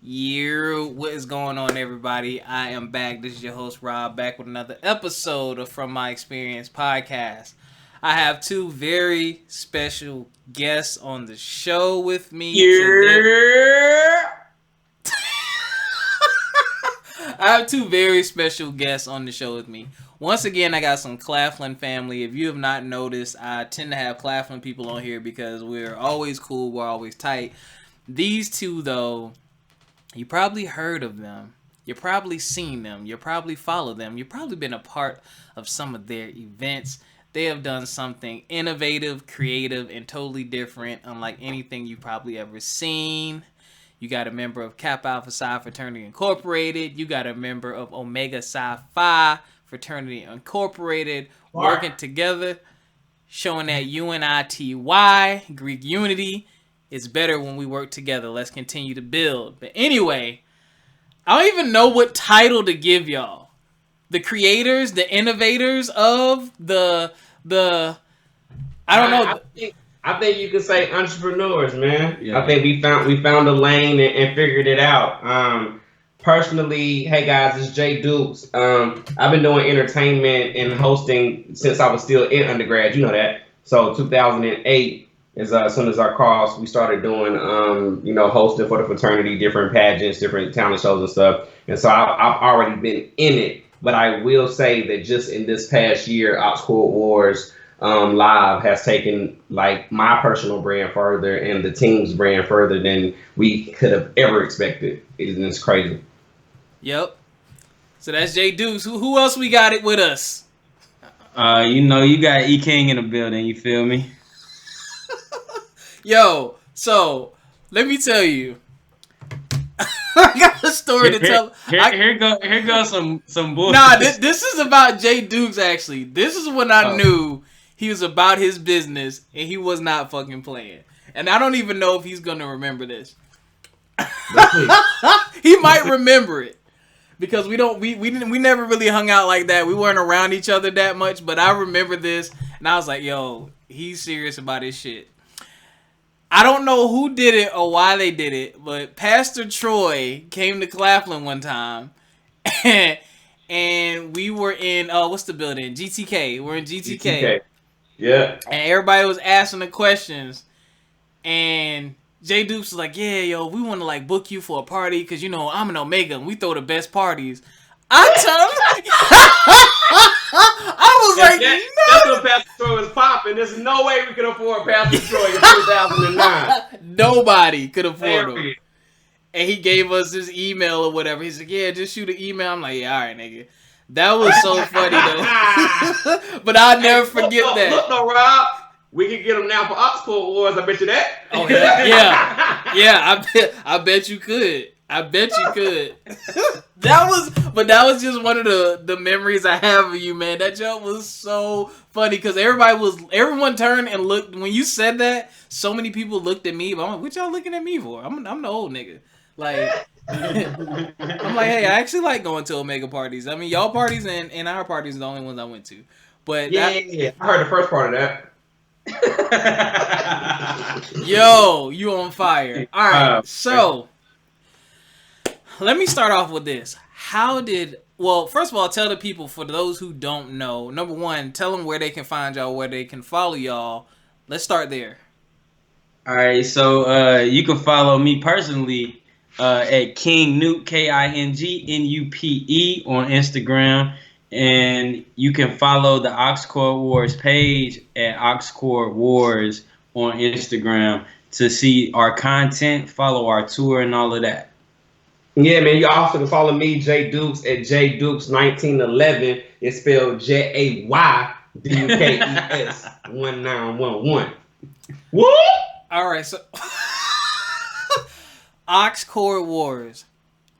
What is going on, everybody? I am back. This is your host, Rob, back with another episode of From My Experience podcast. I have two very special guests on the show with me today. I have two very special guests on the show with me. Once again, I got some Claflin family. If you have not noticed, I tend to have Claflin people on here because we're always cool, we're always tight. These two, though, you probably heard of them. You probably seen them. You probably follow them. You've probably been a part of some of their events. They have done something innovative, creative, and totally different, unlike anything you've probably ever seen. You got a member of Kappa Alpha Psi Fraternity Incorporated. You got a member of Omega Psi Phi Fraternity Incorporated working together, showing that UNITY, Greek unity, is better when we work together. Let's continue to build. But anyway, I don't even know what title to give y'all. The creators, the innovators of the I don't know. I think you could say entrepreneurs, man. Yeah. I think we found a lane and figured it out. Personally, hey guys, it's Jay Dukes. I've been doing entertainment and hosting since I was still in undergrad. You know that. So 2008 is as soon as our crossed, we started doing hosting for the fraternity, different pageants, different talent shows and stuff. And so I've already been in it. But I will say that just in this past year, Oxford Wars Live has taken like my personal brand further and the team's brand further than we could have ever expected. It's crazy. Yep. So that's Jay Dukes. Who else we got it with us? You got E King in the building. You feel me? Yo, so let me tell you. I got a story to tell. Here goes some bullshit. Nah, this is about Jay Dukes, actually. This is when I knew he was about his business and he was not fucking playing. And I don't even know if he's gonna remember this. He might remember it. Because we never really hung out like that. We weren't around each other that much, but I remember this and I was like, yo, he's serious about his shit. I don't know who did it or why they did it, but Pastor Troy came to Claflin one time, and we were in what's the building? GTK. We're in GTK. Yeah. And everybody was asking the questions, and Jay Dukes was like, "Yeah, yo, we want to like book you for a party because I'm an Omega and we throw the best parties." I was like, no. That's when Pastor Troy was popping. There's no way we could afford Pastor Troy in 2009. Nobody could afford him. And he gave us his email or whatever. He's like, yeah, just shoot an email. I'm like, yeah, all right, nigga. That was so funny, though. But I'll never forget that. Look, though, Rob. We can get him now for Oxford Wars. I bet you that. Oh, yeah. I bet you could. I bet you could. That was just one of the memories I have of you, man. That joke was so funny because everyone turned and looked when you said that. So many people looked at me, but I'm like, what y'all looking at me for? I'm the old nigga. Like, I'm like, hey, I actually like going to Omega parties. I mean, y'all parties and our parties are the only ones I went to. But yeah, I heard the first part of that. Yo, you on fire. All right, so let me start off with this. First of all, tell the people, for those who don't know, number one, tell them where they can find y'all, where they can follow y'all. Let's start there. All right, so you can follow me personally at King Nupe, KINGNUPE on Instagram. And you can follow the Oxcord Wars page at Oxcord Wars on Instagram to see our content, follow our tour, and all of that. Yeah, man. You also can follow me, Jay Dukes, at Jay Dukes 1911. It's spelled JAYDUKES 1911. What? All right, so Oxcord Wars.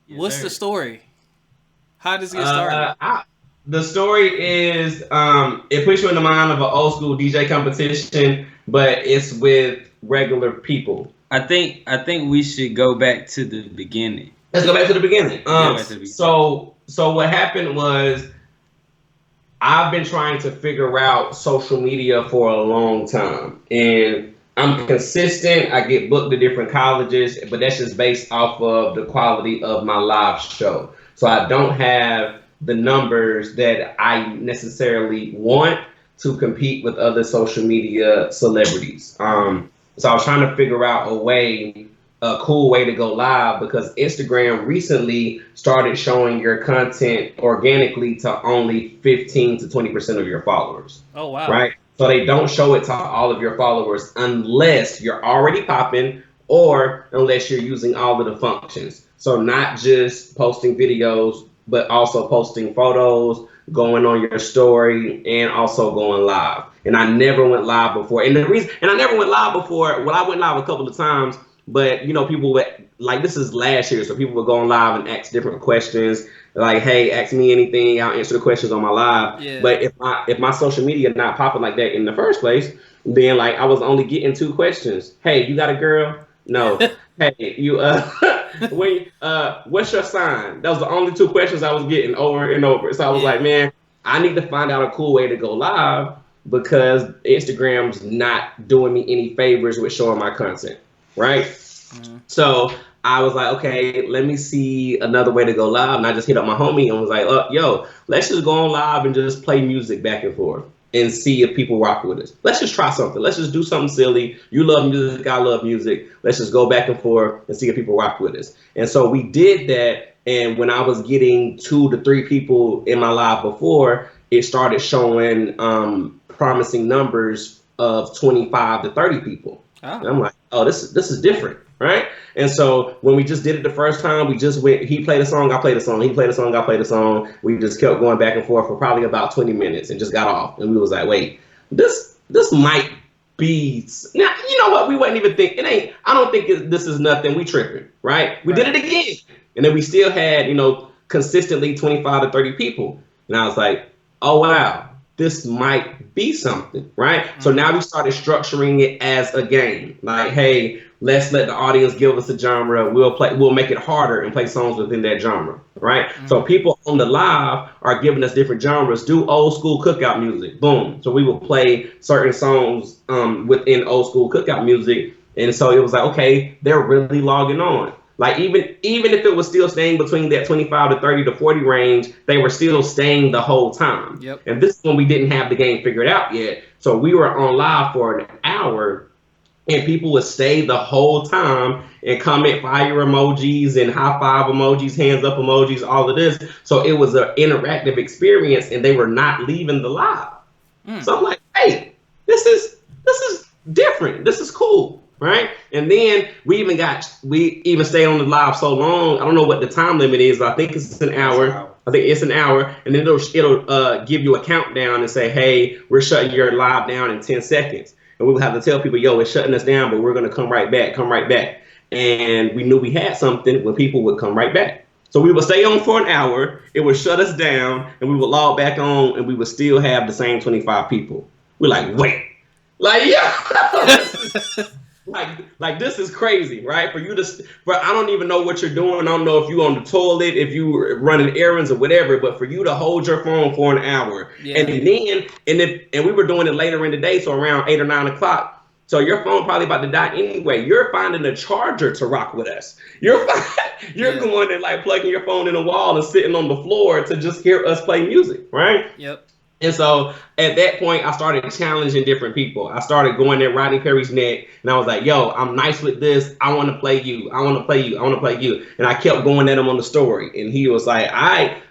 Yes, what's the story? How does it get started? The story is it puts you in the mind of an old school DJ competition, but it's with regular people. I think we should go back to the beginning. Let's go back to the beginning. So what happened was I've been trying to figure out social media for a long time, and I'm consistent. I get booked to different colleges, but that's just based off of the quality of my live show. So I don't have the numbers that I necessarily want to compete with other social media celebrities. So I was trying to figure out a cool way to go live because Instagram recently started showing your content organically to only 15 to 20% of your followers. Oh wow. Right? So they don't show it to all of your followers unless you're already popping or unless you're using all of the functions. So not just posting videos, but also posting photos, going on your story, and also going live. And I never went live before. And I never went live before. Well, I went live a couple of times, but people would like this is last year, so people would go on live and ask different questions. Like, hey, ask me anything. I'll answer the questions on my live. Yeah. But if my social media not popping like that in the first place, then like I was only getting 2 questions. Hey, you got a girl? No. Hey, you what's your sign? That was the only 2 questions I was getting over and over. So I was like, man, I need to find out a cool way to go live because Instagram's not doing me any favors with showing my content, right? Mm-hmm. So I was like, okay, let me see another way to go live. And I just hit up my homie and was like, yo, let's just go on live and just play music back and forth and see if people rock with us. Let's just try something. Let's just do something silly. You love music, I love music. Let's just go back and forth and see if people rock with us. And so we did that. And when I was getting 2 to 3 people in my live before, it started showing promising numbers of 25 to 30 people. Oh. And I'm like, oh, this is different, right? And so when we just did it the first time, we just went, he played a song, I played a song, he played a song, I played a song. We just kept going back and forth for probably about 20 minutes and just got off. And we was like, wait, this might be, now, you know what? We wasn't even think, I don't think this is nothing. We tripping, right? We did it again. And then we still had, consistently 25 to 30 people. And I was like, oh, wow. This might be something, right? Mm-hmm. So now we started structuring it as a game. Like, hey, let's let the audience give us a genre. We'll make it harder and play songs within that genre, right? Mm-hmm. So people on the live are giving us different genres. Do old school cookout music, boom. So we will play certain songs within old school cookout music. And so it was like, okay, they're really logging on. Like even if it was still staying between that 25 to 30 to 40 range, they were still staying the whole time. Yep. And this is when we didn't have the game figured out yet. So we were on live for an hour and people would stay the whole time and comment fire emojis and high five emojis, hands up emojis, all of this. So it was an interactive experience and they were not leaving the live. So I'm like, hey, this is different. This is cool. Right. And then we even stayed on the live so long. I don't know what the time limit is, but I think it's an hour. I think it's an hour. And then it'll give you a countdown and say, hey, we're shutting your live down in 10 seconds. And we would have to tell people, yo, it's shutting us down, but we're going to come right back. And we knew we had something when people would come right back. So we would stay on for an hour. It would shut us down and we would log back on and we would still have the same 25 people. We're like, wait, like, yeah. Like this is crazy, right? But I don't even know what you're doing. I don't know if you're on the toilet, if you running errands or whatever, but for you to hold your phone for an hour. Yeah. And we were doing it later in the day, so around 8 or 9 o'clock. So your phone probably about to die anyway. You're finding a charger to rock with us. You're going and like plugging your phone in a wall and sitting on the floor to just hear us play music, right? Yep. And so at that point, I started challenging different people. I started going at Rodney Perry's neck and I was like, yo, I'm nice with this. I want to play you. I want to play you. I want to play you. And I kept going at him on the story. And he was like, all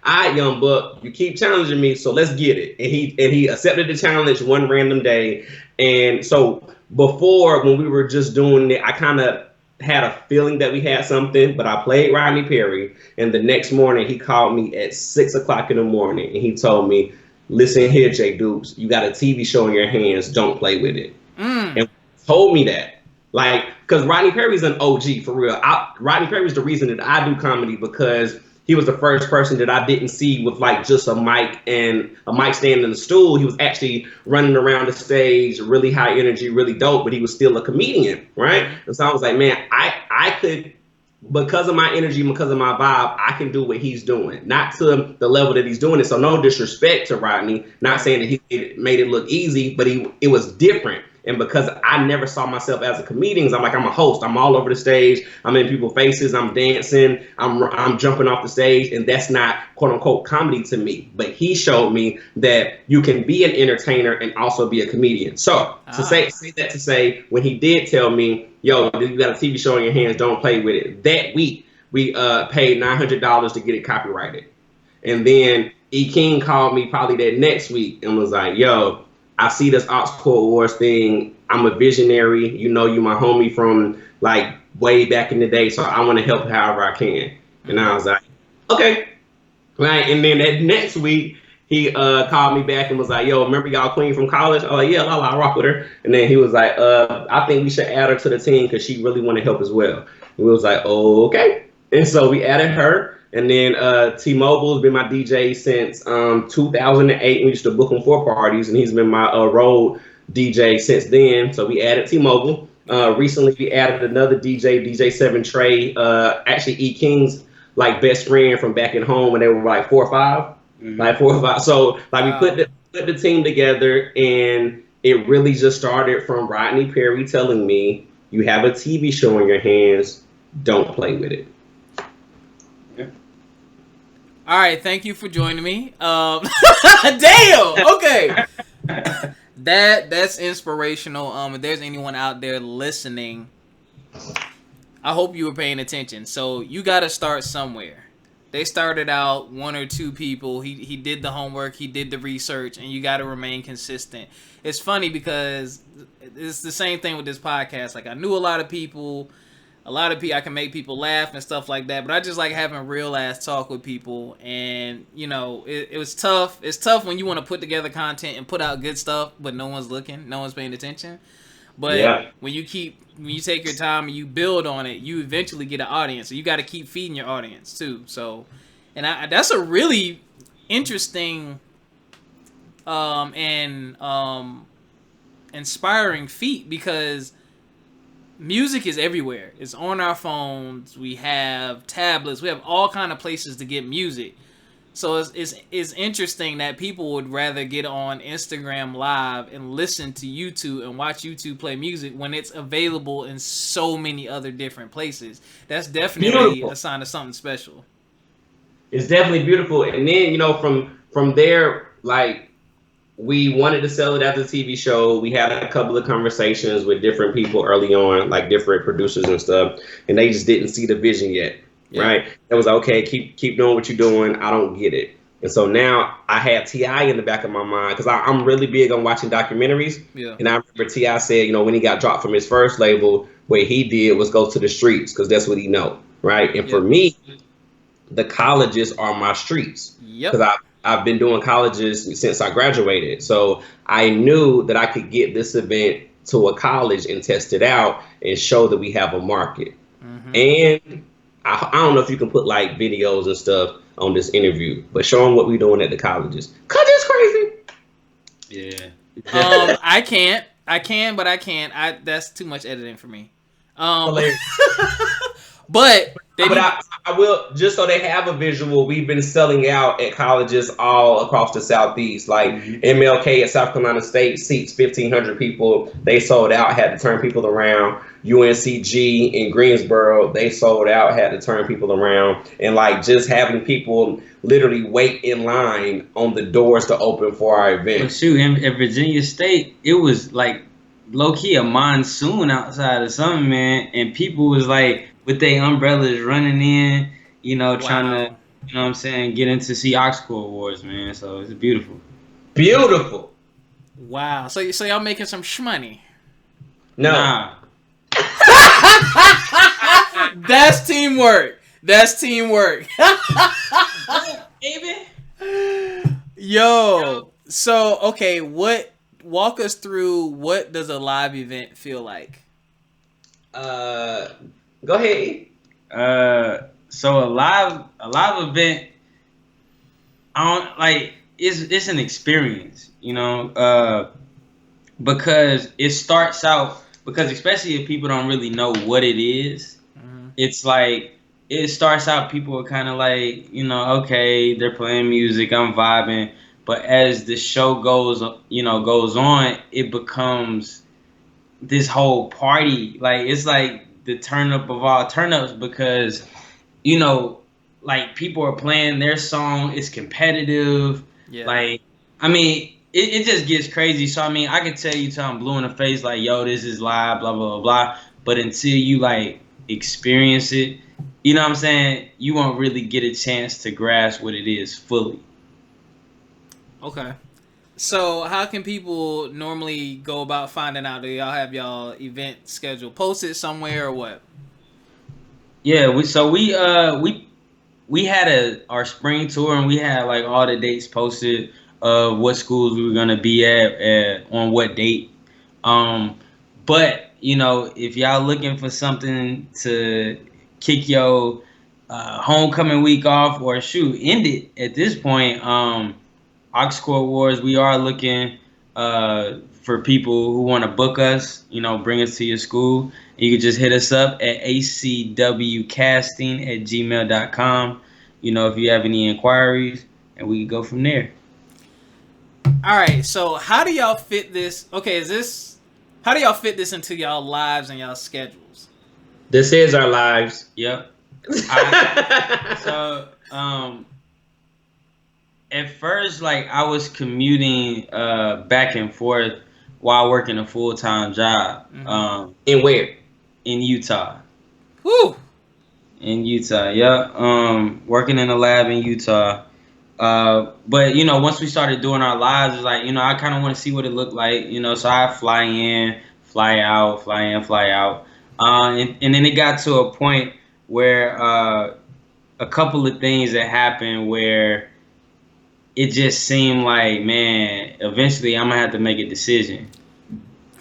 right, young buck, you keep challenging me. So let's get it. And he accepted the challenge one random day. And so before, when we were just doing it, I kind of had a feeling that we had something, but I played Rodney Perry. And the next morning he called me at 6 o'clock in the morning and he told me, listen here, Jay Dukes, you got a TV show in your hands. Don't play with it. And told me that. Like, because Rodney Perry's an OG, for real. Rodney Perry's the reason that I do comedy because he was the first person that I didn't see with like just a mic and a mic stand and a stool. He was actually running around the stage, really high energy, really dope, but he was still a comedian, right? And so I was like, man, I could, because of my energy, because of my vibe, I can do what he's doing. Not to the level that he's doing it. So no disrespect to Rodney. Not saying that he made it look easy, but it was different. And because I never saw myself as a comedian, I'm like, I'm a host. I'm all over the stage. I'm in people's faces. I'm dancing. I'm jumping off the stage. And that's not quote unquote comedy to me. But he showed me that you can be an entertainer and also be a comedian. So to say that to say, when he did tell me, yo, you got a TV show in your hands, don't play with it. That week, we paid $900 to get it copyrighted. And then E. King called me probably that next week and was like, yo, I see this Oxford Wars thing. I'm a visionary. You know, you my homie from like way back in the day. So I want to help however I can. And I was like, okay. Right. And then that next week, he called me back and was like, yo, remember y'all queen from college? Oh, yeah, I rock with her. And then he was like, I think we should add her to the team because she really want to help as well. And we was like, oh, okay. And so we added her. And then T-Mobile's been my DJ since 2008. We used to book him for parties, and he's been my road DJ since then. So we added T-Mobile. Recently, we added another DJ, DJ 7 Trey. Actually, E. King's like best friend from back at home when they were like 4 or 5. Like 4 or 5. So like we put the team together, and it really just started from Rodney Perry telling me, you have a TV show in your hands, don't play with it. All right, thank you for joining me. Damn. Okay. That's inspirational. If there's anyone out there listening, I hope you were paying attention. So you got to start somewhere. They started out 1 or 2 people. He did the homework. He did the research, and you got to remain consistent. It's funny because it's the same thing with this podcast. Like I knew a lot of people. I can make people laugh and stuff like that, but I just like having real ass talk with people. And you know, it was tough. It's tough when you want to put together content and put out good stuff, but no one's looking, no one's paying attention. But when you take your time and you build on it, you eventually get an audience. So you got to keep feeding your audience too. So, and that's a really interesting and inspiring feat because music is everywhere. It's on our phones. We have tablets. We have all kind of places to get music. So it's interesting that people would rather get on Instagram Live and listen to YouTube and watch YouTube play music when it's available in so many other different places. That's definitely a sign of something special. It's definitely beautiful. And then, you know, from there, like, we wanted to sell it as a TV show. We had a couple of conversations with different people early on, like different producers and stuff, and they just didn't see the vision yet, right? It was like, okay, keep doing what you're doing. I don't get it. And so now I had T.I. in the back of my mind because I'm really big on watching documentaries. Yeah. And I remember T.I. said, you know, when he got dropped from his first label, what he did was go to the streets because that's what he know, right? And for me, the colleges are my streets because I've been doing colleges since I graduated. So I knew that I could get this event to a college and test it out and show that we have a market. And I don't know if you can put like videos and stuff on this interview, but show them what we're doing at the colleges. Cause it's crazy. Yeah. I can, but I can't. That's too much editing for me. But I will, just so they have a visual, we've been selling out at colleges all across the Southeast. Like MLK at South Carolina State seats 1,500 people. They sold out, had to turn people around. UNCG in Greensboro, they sold out, had to turn people around. And like just having people literally wait in line on the doors to open for our event. But shoot, at Virginia State, it was like low-key a monsoon outside or something, man. And people was like, with their umbrellas running in, you know, trying to, you know what I'm saying, get in to see Oxford Wars, man. So it's beautiful. Beautiful. Wow. So y'all making some shmoney? No. Nah. That's teamwork. Baby. Yo. So, okay, walk us through what does a live event feel like? Go ahead. So a live event, it's an experience, you know, because it starts out, because especially if people don't really know what it is, it's like, it starts out, people are kind of like, you know, okay, they're playing music, I'm vibing, but as the show goes on, it becomes this whole party. Like it's like the turn up of all turn ups because like people are playing their song. It's competitive. Yeah. Like I mean, it just gets crazy. So I mean, I can tell you till I'm blue in the face, like yo, this is live, blah blah blah blah. But until you like experience it, you know what I'm saying, you won't really get a chance to grasp what it is fully. Okay. So how can people normally go about finding out? Do y'all have y'all event schedule posted somewhere or what? Yeah, we had our spring tour and we had like all the dates posted of what schools we were gonna be at on what date. But if y'all looking for something to kick your homecoming week off or shoot end it at this point, Ox Court Wars, we are looking for people who want to book us, bring us to your school. You can just hit us up at acwcasting@gmail.com, if you have any inquiries, and we can go from there. All right, so how do y'all fit this? Okay, how do y'all fit this into y'all lives and y'all schedules? This is our lives. Yep. So, at first, like I was commuting back and forth while working a full-time job. Mm-hmm. In where? In Utah. Woo! In Utah, yeah. Working in a lab in Utah. But once we started doing our lives, it's like I kind of want to see what it looked like. So I fly in, fly out, fly in, fly out. And then it got to a point where a couple of things that happened where it just seemed like, man, eventually I'm gonna have to make a decision.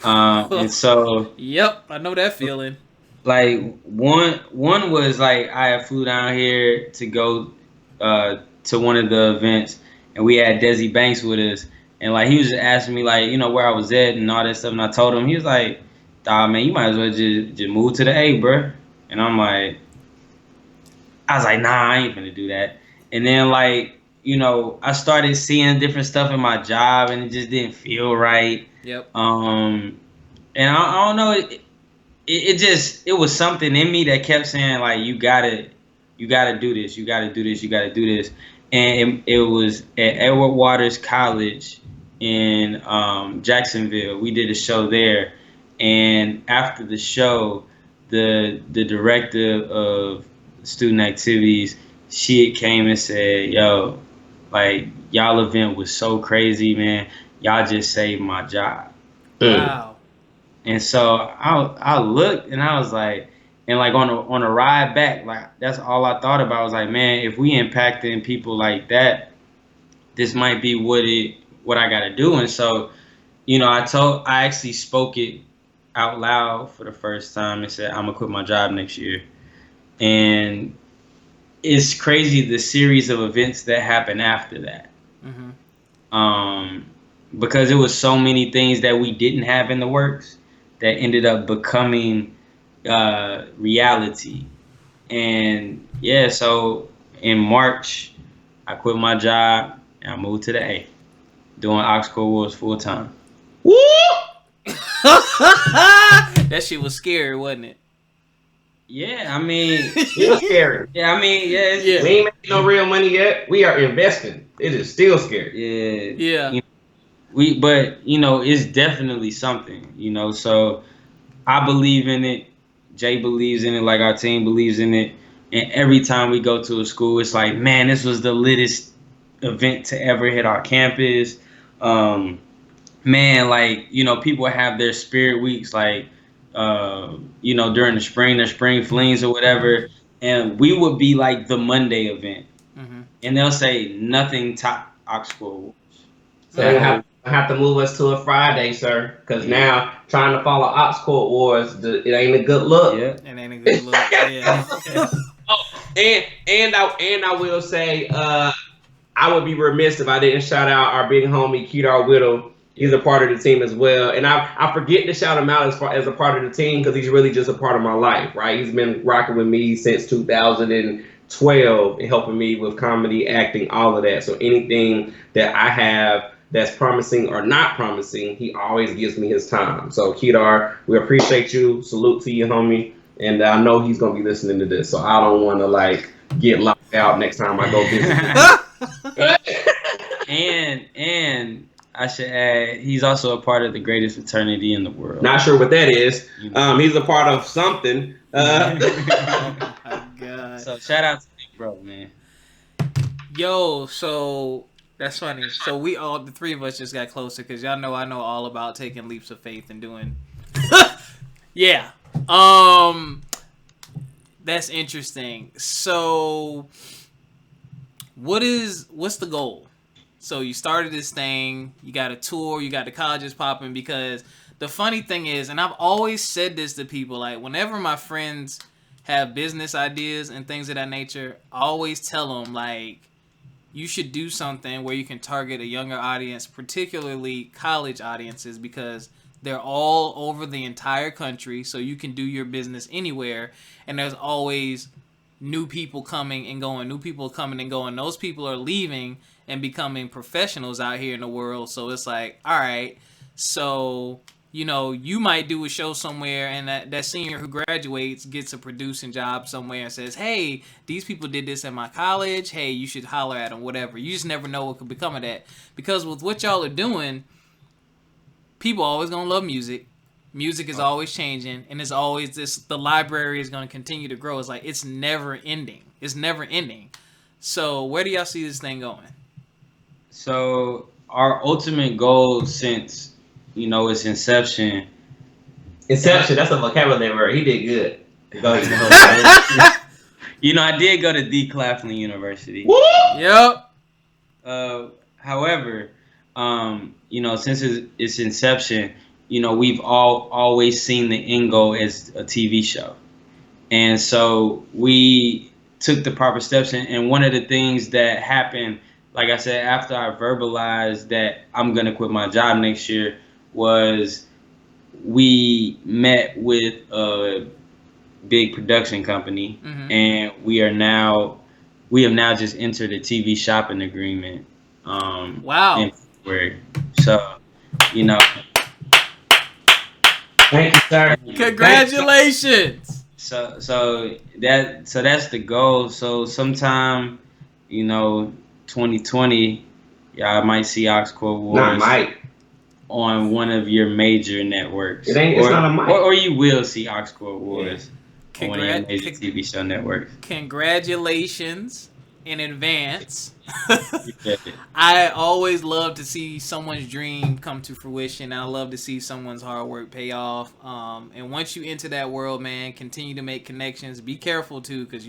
And so, yep, I know that feeling. Like one was like I had flew down here to go to one of the events, and we had Desi Banks with us, and like he was just asking me like where I was at and all that stuff, and I told him. He was like, "Dawg, man, you might as well just move to the A, bruh." And I was like, "Nah, I ain't gonna do that." And then like I started seeing different stuff in my job, and it just didn't feel right. Yep. And I don't know. It was something in me that kept saying like you gotta do this, you gotta do this, you gotta do this. And it was at Edward Waters College in Jacksonville. We did a show there, and after the show, the director of student activities, she came and said, "Yo, like y'all event was so crazy, man. Y'all just saved my job." Wow. And so I looked and I was like, and like on a ride back, like that's all I thought about. I was like, man, if we impacting people like that, this might be what I gotta do. And so, I actually spoke it out loud for the first time and said, I'm gonna quit my job next year. And it's crazy the series of events that happened after that. Mm-hmm. Because it was so many things that we didn't have in the works that ended up becoming reality. And yeah, so in March, I quit my job and I moved to the A, doing Oxcore Wars full time. Woo! That shit was scary, wasn't it? Yeah, I mean, it's scary. Yeah, I mean, yeah. We ain't making no real money yet. We are investing. It is still scary. Yeah. But it's definitely something. So I believe in it. Jay believes in it. Like our team believes in it. And every time we go to a school, it's like, man, this was the littest event to ever hit our campus. Man, like people have their spirit weeks, like during the spring, their spring flings or whatever, and we would be like the Monday event, mm-hmm. and they'll say nothing top Oxford Wars. So I have to move us to a Friday, sir, because now trying to follow Oxford Wars, it ain't a good look. Yeah, it ain't a good look. Yeah. Oh, and I will say, I would be remiss if I didn't shout out our big homie Kedar Whittle. He's a part of the team as well, and I forget to shout him out as a part of the team because he's really just a part of my life, right? He's been rocking with me since 2012 and helping me with comedy, acting, all of that. So anything that I have that's promising or not promising, he always gives me his time. So Kedar, we appreciate you. Salute to you, homie. And I know he's gonna be listening to this, so I don't want to like get locked out next time I go visit. And I should add, he's also a part of the greatest fraternity in the world. Not sure what that is. He's a part of something. Oh my God. So shout out to Big Bro, man. Yo, so that's funny. So we all, the three of us, just got closer because y'all know I know all about taking leaps of faith and doing. Yeah. That's interesting. So, what's the goal? So you started this thing, you got a tour, you got the colleges popping, because the funny thing is, and I've always said this to people, like whenever my friends have business ideas and things of that nature, I always tell them like, you should do something where you can target a younger audience, particularly college audiences, because they're all over the entire country, so you can do your business anywhere, and there's always new people coming and going, Those people are leaving and becoming professionals out here in the world, so it's like, all right, so, you know, you might do a show somewhere, and that senior who graduates gets a producing job somewhere and says, hey, these people did this at my college, hey, you should holler at them, whatever. You just never know what could become of that, because with what y'all are doing, people are always gonna love music. Music is always changing, and it's always this. The library is gonna continue to grow. It's like it's never ending. So where do y'all see this thing going? So our ultimate goal since its inception. Inception. That's a vocabulary word. He did good. Go ahead. I did go to D. Claflin University. Woo! Yep. However, since its inception, we've always seen the end goal as a TV show. And so we took the proper steps. And one of the things that happened, like I said, after I verbalized that I'm going to quit my job next year, was we met with a big production company. Mm-hmm. And we have now just entered a TV shopping agreement. Wow. In February. So, Thank you, sir. Congratulations. So that's the goal. So sometime, 2020, y'all might see Oxcore Wars on one of your major networks. It's not a mic. Or you will see Oxcore Wars on one of your major TV show networks. Congratulations in advance. I always love to see someone's dream come to fruition. I love to see someone's hard work pay off. And once you enter that world, man, continue to make connections. Be careful too, because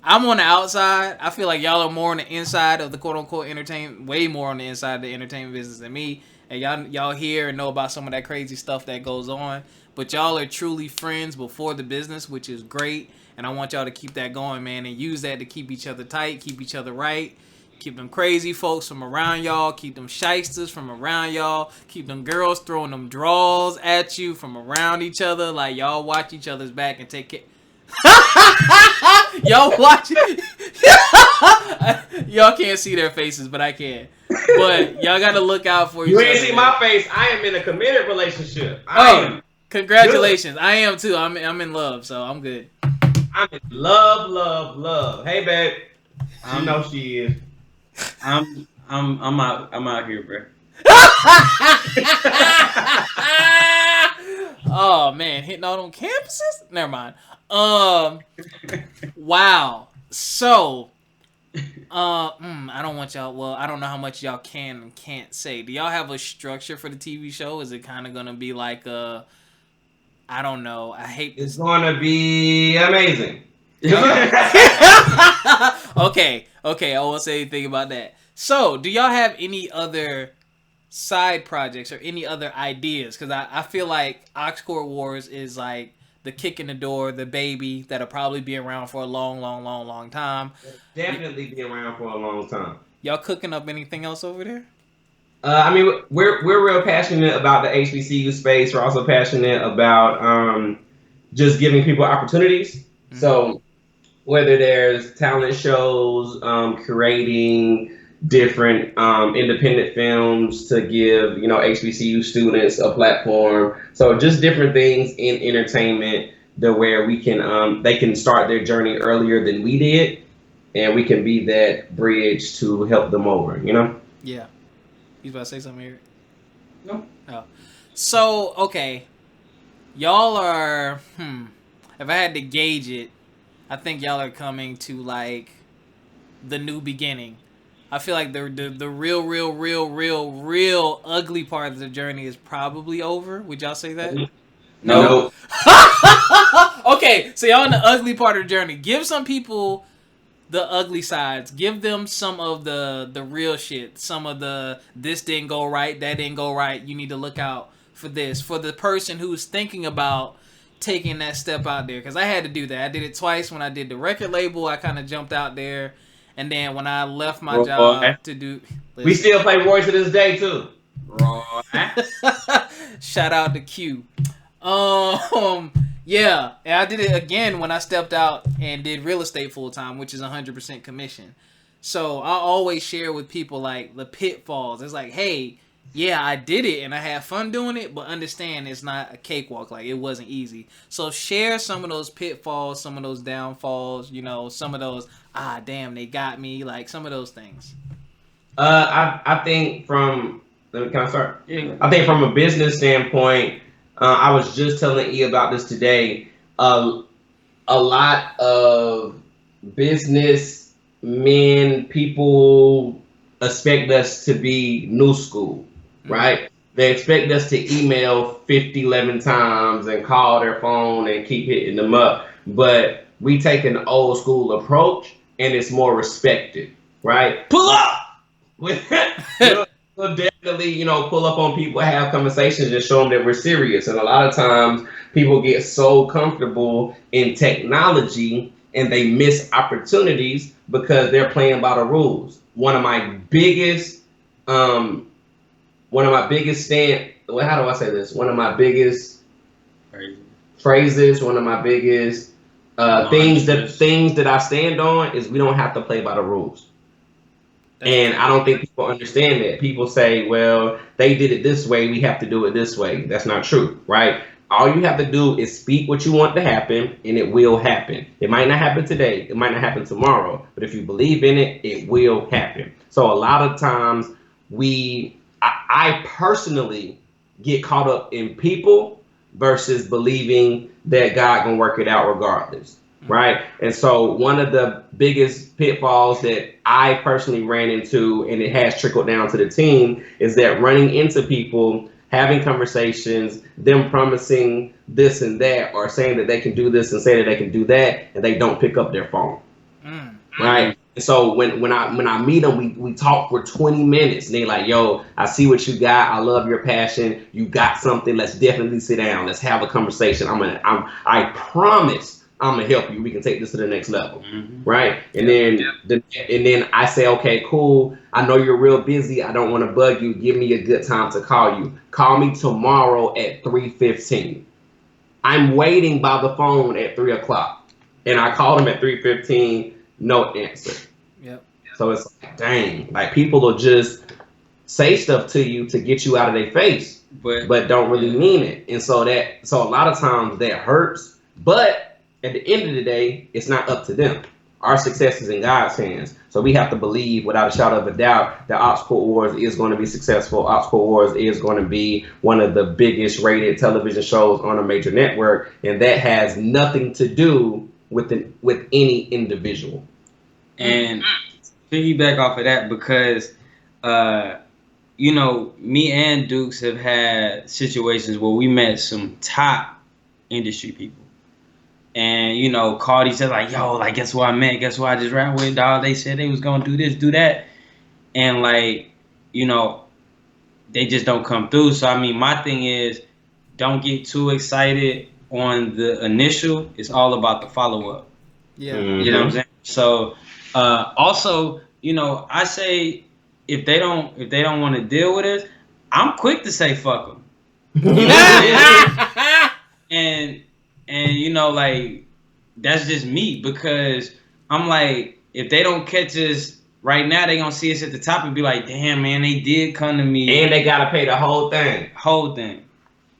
I'm on the outside. I feel like y'all are more on the inside of the quote unquote entertainment, way more on the inside of the entertainment business than me. And y'all hear and know about some of that crazy stuff that goes on. But y'all are truly friends before the business, which is great. And I want y'all to keep that going, man, and use that to keep each other tight, keep each other right, keep them crazy folks from around y'all, keep them shysters from around y'all, keep them girls throwing them draws at you from around each other. Like, y'all watch each other's back and take care. Y'all watch it. Y'all can't see their faces, but I can. But y'all got to look out for each other. You ain't see my face. I am in a committed relationship. Congratulations. Good. I am too. I'm in love, so I'm good. I'm in love. Hey, babe. She knows she is. I'm out here, bro. Oh man, hitting out on campuses? Never mind. Wow. So, I don't want y'all. Well, I don't know how much y'all can and can't say. Do y'all have a structure for the TV show? Is it kind of gonna be like a? I don't know. I hate. It's gonna be amazing. Okay. I won't say anything about that. So, do y'all have any other side projects or any other ideas? Because I feel like Oxcore Wars is like the kick in the door, the baby that'll probably be around for a long time. Definitely be around for a long time. Y'all cooking up anything else over there? We're real passionate about the HBCU space. We're also passionate about just giving people opportunities. Mm-hmm. So whether there's talent shows, curating, different independent films to give HBCU students a platform. So just different things in entertainment, to where we can they can start their journey earlier than we did, and we can be that bridge to help them over. Yeah. You about to say something, Eric? No. Oh. So, okay. Y'all are, if I had to gauge it, I think y'all are coming to, like, the new beginning. I feel like the real ugly part of the journey is probably over. Would y'all say that? No. Okay, so y'all in the ugly part of the journey. Give some people the ugly sides. Give them some of the real shit. Some of the this didn't go right, that didn't go right. You need to look out for this. For the person who's thinking about taking that step out there. Because I had to do that. I did it twice when I did the record label. I kind of jumped out there. And then when I left my job to do... We still play Roy to this day, too. Shout out to Q. Yeah, and I did it again when I stepped out and did real estate full time, which is 100% commission. So I always share with people like the pitfalls. It's like, hey, yeah, I did it and I had fun doing it, but understand it's not a cakewalk. Like, it wasn't easy. So share some of those pitfalls, some of those downfalls, some of those, damn, they got me, like some of those things. I think can I start? Yeah. I think from a business standpoint, I was just telling E about this today. A lot of business men, people expect us to be new school, right? They expect us to email 50, 11 times and call their phone and keep hitting them up. But we take an old school approach, and it's more respected, right? Pull up! We'll definitely, pull up on people, have conversations, and show them that we're serious. And a lot of times, people get so comfortable in technology and they miss opportunities because they're playing by the rules. One of my biggest phrases, one of my biggest things that I stand on is we don't have to play by the rules. And I don't think people understand that. People say, well, they did it this way, we have to do it this way. That's not true, right? All you have to do is speak what you want to happen, and it will happen. It might not happen today, it might not happen tomorrow, but if you believe in it, it will happen. So a lot of times I personally get caught up in people versus believing that God can work it out regardless. Right. And so one of the biggest pitfalls that I personally ran into, and it has trickled down to the team, is that running into people, having conversations, them promising this and that, or saying that they can do this and say that they can do that, and they don't pick up their phone. Right. And so when I meet them, we talk for 20 minutes, and they're like, yo, I see what you got. I love your passion. You got something. Let's definitely sit down. Let's have a conversation. I promise I'm gonna help you. We can take this to the next level, right? And then I say, okay, cool. I know you're real busy. I don't want to bug you. Give me a good time to call you. Call me tomorrow at 3:15. I'm waiting by the phone at 3 o'clock, and I called him at 3:15. No answer. Yep. So it's like, dang, like people will just say stuff to you to get you out of their face, but don't really mean it. And so a lot of times that hurts, but at the end of the day, it's not up to them. Our success is in God's hands. So we have to believe without a shadow of a doubt that Obstacle Wars is going to be successful. Obstacle Wars is going to be one of the biggest rated television shows on a major network. And that has nothing to do with any individual. And piggyback off of that, because, me and Dukes have had situations where we met some top industry people. And, called each other like, yo, like, guess what I met? Guess what I just ran with, dog? They said they was going to do this, do that. And, like, they just don't come through. So, I mean, my thing is, don't get too excited on the initial. It's all about the follow-up. Yeah. Mm-hmm. You know what I'm saying? So, also, I say if they don't want to deal with us, I'm quick to say fuck them. And like, that's just me, because I'm like, if they don't catch us right now they gonna see us at the top and be like, damn man, they did come to me. And they gotta pay the whole thing.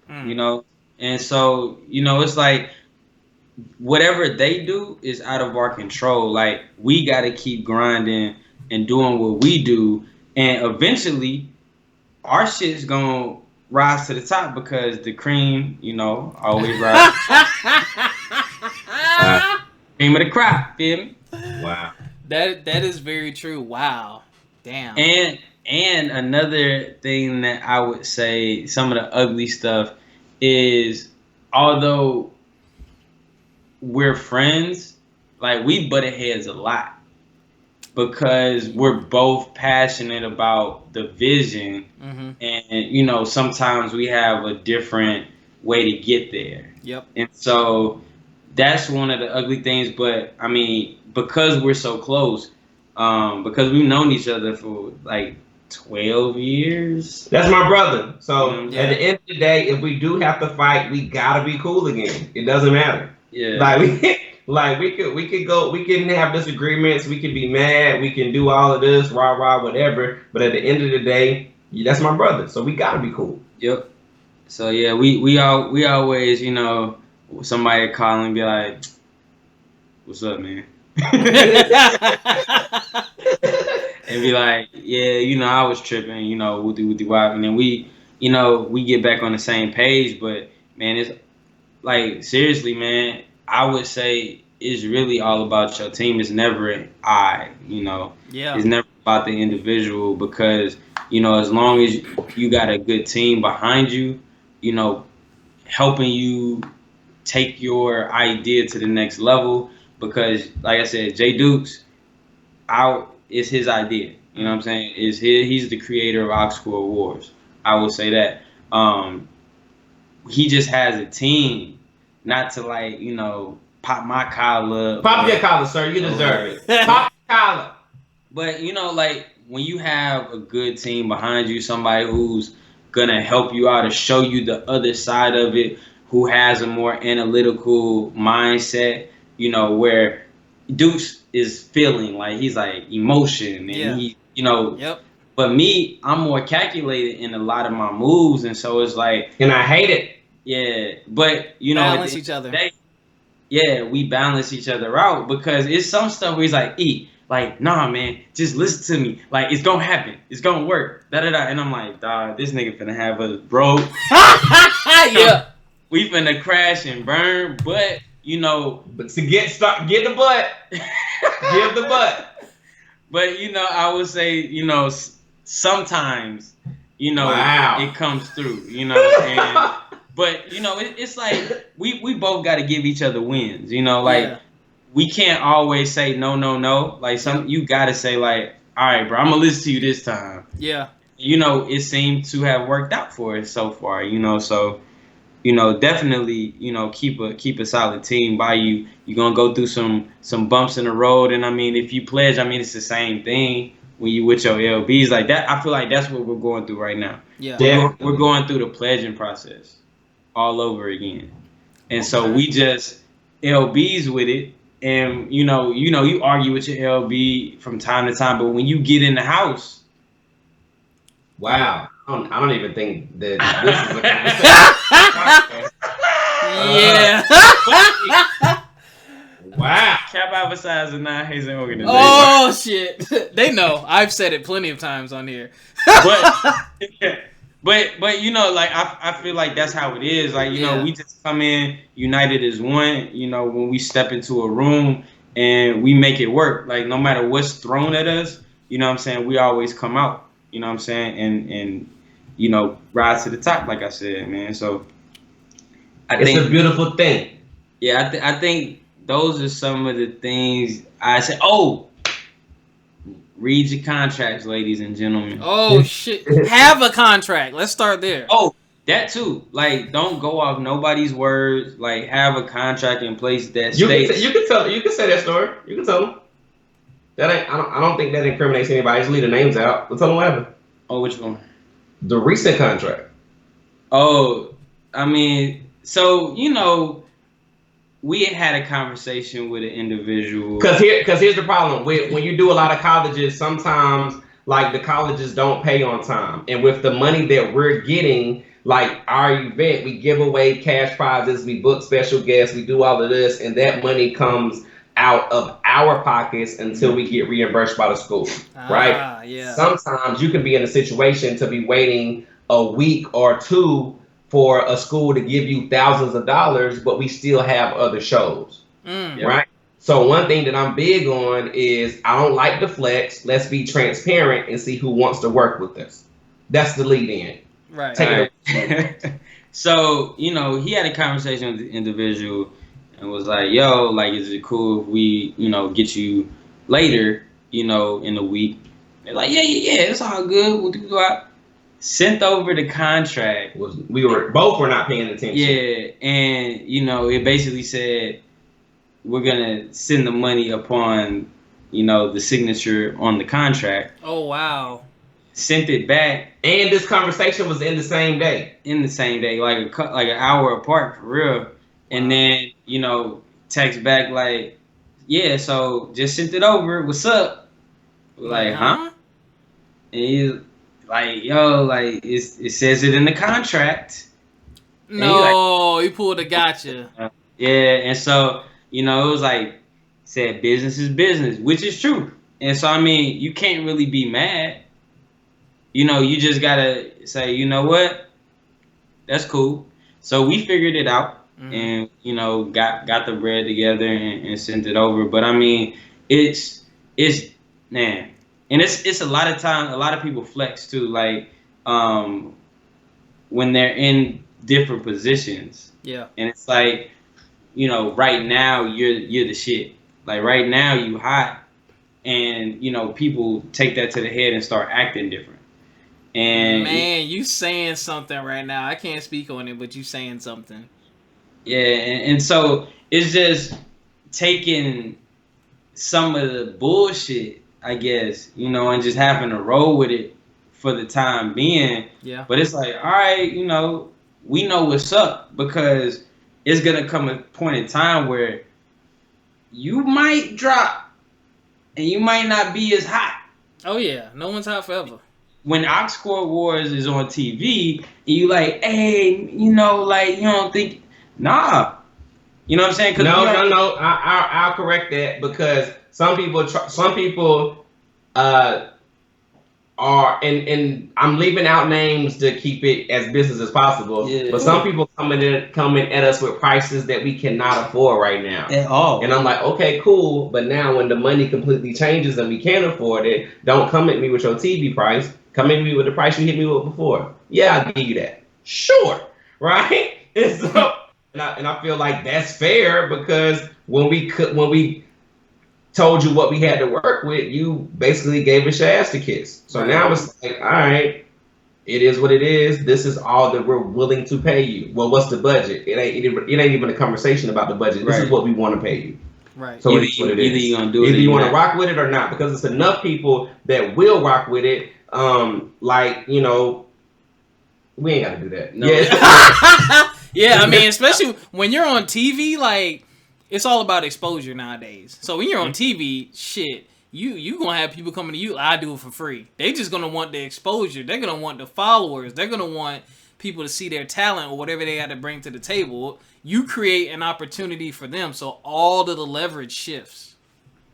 You know? And so, you know, it's like whatever they do is out of our control. Like we gotta keep grinding and doing what we do, and eventually our shit's gonna rise to the top because the cream, you know, always rise. Cream of the crop, feel me? Wow. That is very true. Wow. Damn. And another thing that I would say, some of the ugly stuff is, although we're friends, like we butted heads a lot because we're both passionate about the vision, and you know sometimes we have a different way to get there. Yep. And so that's one of the ugly things. But I mean, because we're so close, because we've known each other for like 12 years. That's my brother. So Yeah. at the end of the day, if we do have to fight, we gotta be cool again. It doesn't matter. Yeah. Like we can have disagreements, we can be mad, we can do all of this, rah, whatever. But at the end of the day, that's my brother. So we gotta be cool. Yep. So yeah, we always, you know, somebody call and be like, "What's up, man?" And be like, "Yeah, you know, I was tripping, you know, with the wife," and then we, you know, we get back on the same page. But man, it's like seriously, man, I would say it's really all about your team. It's never I, you know. Yeah. It's never about the individual because, you know, as long as you got a good team behind you, you know, helping you take your idea to the next level. Because, like I said, Jay Dukes, it's his idea. You know what I'm saying? He's the creator of Oxcore Wars. I will say that. He just has a team, not to like, you know, pop my collar. Pop your collar, sir. You deserve it. Pop your collar. But you know, like when you have a good team behind you, somebody who's gonna help you out or show you the other side of it, who has a more analytical mindset, you know, where Deuce is feeling like he's like emotion and he, you know. Yep. But me, I'm more calculated in a lot of my moves, and so it's like, and I hate it. Yeah, but you know, balance each other. We balance each other out because it's some stuff where he's like, like, nah, man, just listen to me. Like, it's gonna happen. It's gonna work. And I'm like, dog, this nigga finna have us broke. Yeah. We finna crash and burn, but you know, but to get the butt, give the butt. But you know, I would say, you know, sometimes, you know, it comes through, you know, and but you know, it's like we both got to give each other wins, you know, like we can't always say no. Like you got to say like, all right, bro, I'm gonna listen to you this time. Yeah. You know, it seemed to have worked out for us so far, you know, so. You know, definitely, you know, keep a solid team by you. You're gonna go through some bumps in the road, and I mean, if you pledge, I mean, it's the same thing when you with your LBs like that. I feel like that's what we're going through right now. Yeah, we're going through the pledging process all over again, and so we just LBs with it, and you know, you argue with your LB from time to time, but when you get in the house, wow. I don't even think that this is a conversation. Wow. Cap advertising and non-hazing organization. Oh shit! They know. I've said it plenty of times on here. But you know, like I feel like that's how it is. Like, you know, we just come in united as one. You know, when we step into a room and we make it work. Like no matter what's thrown at us, you know what I'm saying, we always come out. You know what I'm saying, and you know, rise to the top, like I said, man. So I think it's a beautiful thing. Yeah, I think those are some of the things I say. Oh, read your contracts, ladies and gentlemen. Oh shit! Have a contract. Let's start there. Oh, that too. Like, don't go off nobody's words. Like, have a contract in place that states. You can say that story. You can tell them. That ain't. I don't think that incriminates anybody. Just leave the names out. But tell them what happened. Oh, which one? The recent contract. Oh, I mean, so you know, we had a conversation with an individual. Because here's the problem. When you do a lot of colleges, sometimes like the colleges don't pay on time. And with the money that we're getting, like our event, we give away cash prizes, we book special guests, we do all of this, and that money comes out of our pockets until we get reimbursed by the school. Right? Yeah. Sometimes you can be in a situation to be waiting a week or two for a school to give you thousands of dollars, but we still have other shows. Right? So one thing that I'm big on is I don't like the flex. Let's be transparent and see who wants to work with us. That's the lead in. Right. Take it. So, you know, he had a conversation with the individual and was like, yo, like, is it cool if we, you know, get you later, you know, in the week? They're like, yeah, it's all good. We'll do that. Sent over the contract. We were both were not paying attention. Yeah, and, you know, it basically said, we're gonna send the money upon, you know, the signature on the contract. Oh wow! Sent it back, and this conversation was in the same day. Like an hour apart for real. Wow. And then, you know, text back like, yeah, so just sent it over. What's up? Like, huh? And he's like, yo, like it says it in the contract. No, like, he pulled a gotcha. Yeah, and so. You know, it was like, said business is business, which is true. And so, I mean, you can't really be mad. You know, you just got to say, you know what? That's cool. So we figured it out and, you know, got the bread together and sent it over. But, I mean, it's man. And it's a lot of time, a lot of people flex, too. Like, when they're in different positions. Yeah. And it's like, you know, right now you're the shit. Like right now you hot, and you know people take that to the head and start acting different. And man, you saying something right now. I can't speak on it, but you saying something. Yeah, and so it's just taking some of the bullshit, I guess, you know, and just having to roll with it for the time being. Yeah. But it's like, all right, you know, we know what's up because. It's gonna come a point in time where you might drop and you might not be as hot. Oh yeah, no one's hot forever. When Ox Court Wars is on TV, and you like, hey, you know, like you don't think, nah, you know what I'm saying? No. I'll correct that because some people are, and I'm leaving out names to keep it as business as possible. Yeah. But some people coming at us with prices that we cannot afford right now. At all. And I'm like, okay, cool. But now when the money completely changes and we can't afford it, don't come at me with your TV price. Come at me with the price you hit me with before. Yeah, I'll give you that. Sure. Right? And so, and I feel like that's fair because when we told you what we had to work with, you basically gave us your ass to kiss. So now it's like, all right, it is what it is. This is all that we're willing to pay you. Well, what's the budget? It ain't even a conversation about the budget. This is what we want to pay you. Right. So it's what it is. Either you're gonna do it. Either you want to rock with it or not, because it's enough people that will rock with it. Like, you know, we ain't got to do that. No. Yeah, I mean, especially when you're on TV, like. It's all about exposure nowadays. So when you're on TV, shit, you gonna have people coming to you. I do it for free. They just gonna want the exposure. They're gonna want the followers. They're gonna want people to see their talent or whatever they got to bring to the table. You create an opportunity for them, so all of the leverage shifts.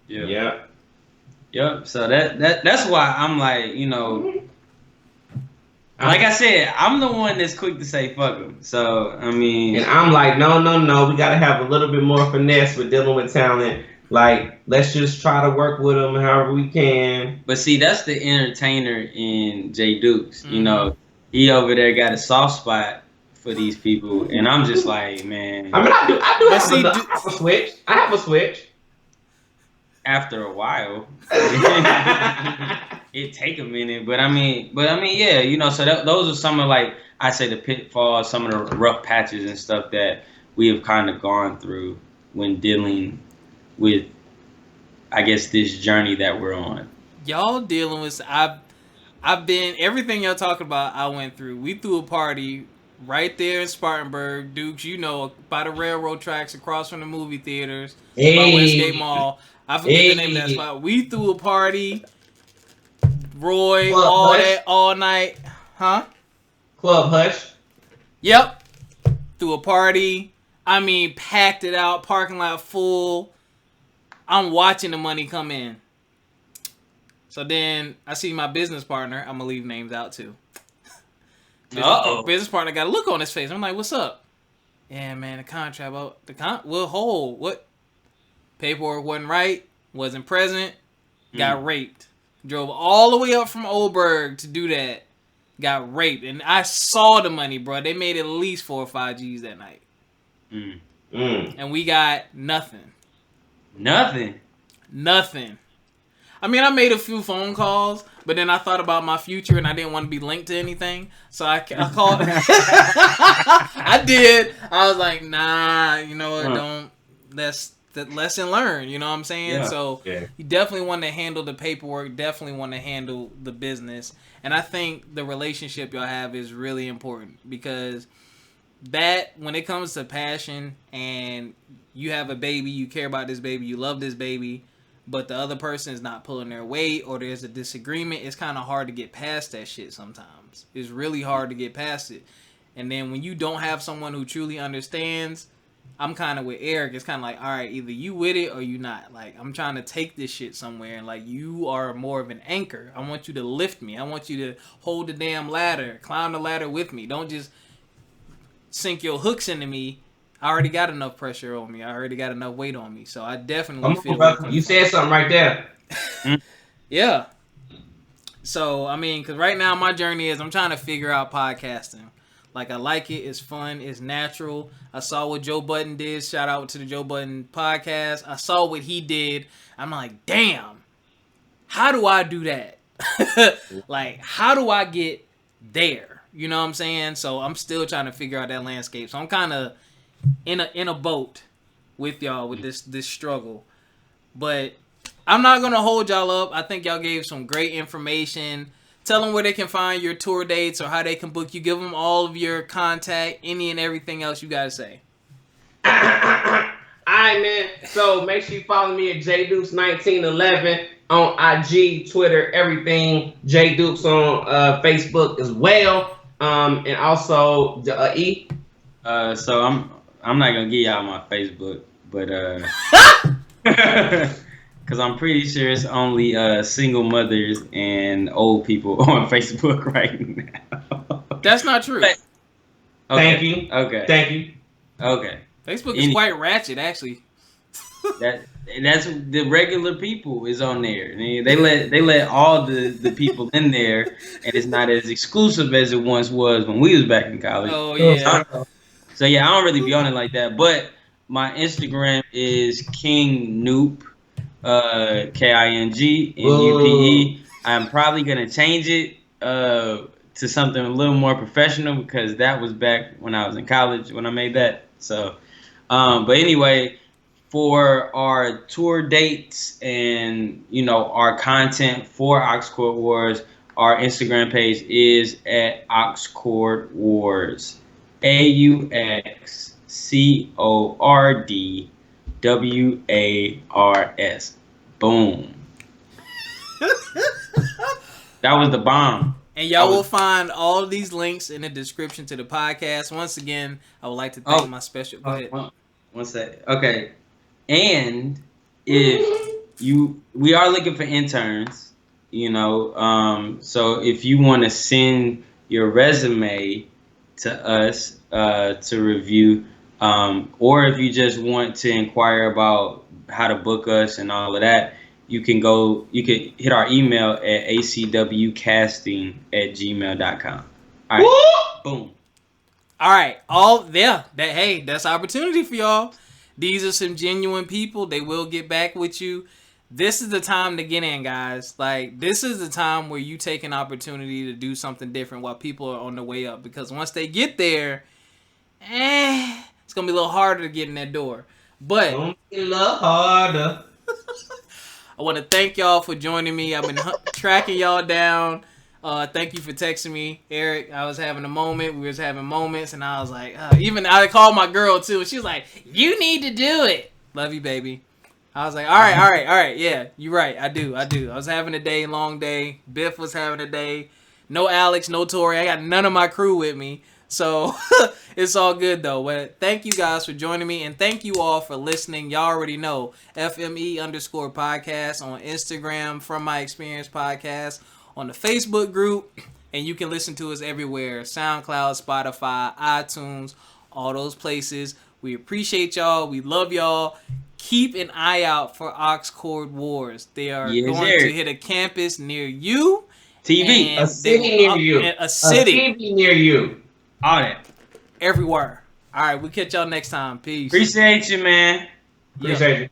Yeah. Yep. So that's why I'm like, you know. Like I said, I'm the one that's quick to say fuck them. So, I mean... And I'm like, no. We got to have a little bit more finesse with dealing with talent. Like, let's just try to work with them however we can. But see, that's the entertainer in J Dukes. You know, he over there got a soft spot for these people. And I'm just like, man... I mean, I do have a switch. I have a switch. After a while. It take a minute, but I mean, yeah, you know. So those are some of, like, I say, the pitfalls, some of the rough patches and stuff that we have kind of gone through when dealing with, I guess, this journey that we're on. Y'all dealing with, I've been, everything y'all talking about, I went through. We threw a party right there in Spartanburg, Dukes. You know, by the railroad tracks across from the movie theaters, by Hey, Westgate Mall. I forget the name of that hey, spot. We threw a party, Roy, Club all Hush, that, all night, huh? Club Hush. Yep, threw a party. I mean, packed it out, parking lot full. I'm watching the money come in. So then I see my business partner. I'm gonna leave names out too. Business partner got a look on his face. I'm like, "What's up?" Yeah, man, the contract. Well, hold. What? Paperwork wasn't right. Wasn't present. Got raped. Drove all the way up from Oldberg to do that. Got raped, and I saw the money, bro. They made at least 4 or 5 G's that night, and we got nothing. Nothing. I mean, I made a few phone calls, but then I thought about my future, and I didn't want to be linked to anything, so I called. I did. I was like, nah, you know what? Don't. That's the lesson learned. You know what I'm saying? Yeah. So you definitely want to handle the paperwork. Definitely want to handle the business, and I think the relationship y'all have is really important because that when it comes to passion and you have a baby, you care about this baby, you love this baby, but the other person is not pulling their weight or there's a disagreement, it's kind of hard to get past that shit sometimes. It's really hard to get past it. And then when you don't have someone who truly understands, I'm kind of with Eric. It's kind of like, all right, either you with it or you not. Like, I'm trying to take this shit somewhere, and like, you are more of an anchor. I want you to lift me. I want you to hold the damn ladder, climb the ladder with me. Don't just sink your hooks into me. I already got enough pressure on me. I already got enough weight on me. So I definitely feel brother. You said something right there. Yeah. So, I mean, because right now my journey is I'm trying to figure out podcasting. Like, I like it. It's fun. It's natural. I saw what Joe Budden did. Shout out to the Joe Budden podcast. I saw what he did. I'm like, damn, how do I do that? Like, how do I get there? You know what I'm saying? So I'm still trying to figure out that landscape. So I'm kind of in a boat with y'all with this struggle. But I'm not going to hold y'all up. I think y'all gave some great information. Tell them where they can find your tour dates or how they can book you. Give them all of your contact, any and everything else you got to say. All right, man. So make sure you follow me at JDukes1911 on IG, Twitter, everything. J Dukes on Facebook as well. And also E. So I'm not gonna give y'all my Facebook, but because I'm pretty sure it's only single mothers and old people on Facebook right now. That's not true. Okay. Thank you. Okay. Thank you. Okay. Facebook is quite ratchet, actually. That's the regular people is on there. They let all the people in there, and it's not as exclusive as it once was when we was back in college. Oh yeah. So yeah, I don't really be on it like that. But my Instagram is King Noop, KINGNUPE. I'm probably gonna change it to something a little more professional because that was back when I was in college when I made that. So, but anyway, for our tour dates and our content for Oxcord Wars, our Instagram page is at Oxcord Wars. AUXCORDWARS. Boom. That was the bomb. And y'all will find all of these links in the description to the podcast. Once again, I would like to thank my special. Go ahead. One sec. Okay. And we are looking for interns, so if you want to send your resume to us to review, or if you just want to inquire about how to book us and all of that, you can hit our email at acwcasting@gmail.com. All right. Boom. All right. That's opportunity for y'all. These are some genuine people. They will get back with you. This is the time to get in, guys. Like, this is the time where you take an opportunity to do something different while people are on the way up. Because once they get there, it's going to be a little harder to get in that door. But a little harder. I want to thank y'all for joining me. I've been tracking y'all down. Thank you for texting me, Eric. I was having a moment. We was having moments, and I was like, even I called my girl too. She was like, "You need to do it." Love you, baby. I was like, all right. Yeah, you're right. I do. I was having a day, long day. Biff was having a day. No Alex, no Tori. I got none of my crew with me. So it's all good though. But thank you guys for joining me, and thank you all for listening. Y'all already know FME_podcast on Instagram, From My Experience Podcast on the Facebook group, and you can listen to us everywhere: SoundCloud, Spotify, iTunes, all those places. We appreciate y'all. We love y'all. Keep an eye out for Oxcord Wars. They are going to hit a campus near you. TV. A city near you. A city. A TV near you. All that. Everywhere. All right, we'll catch y'all next time. Peace. Appreciate you, man. Appreciate you.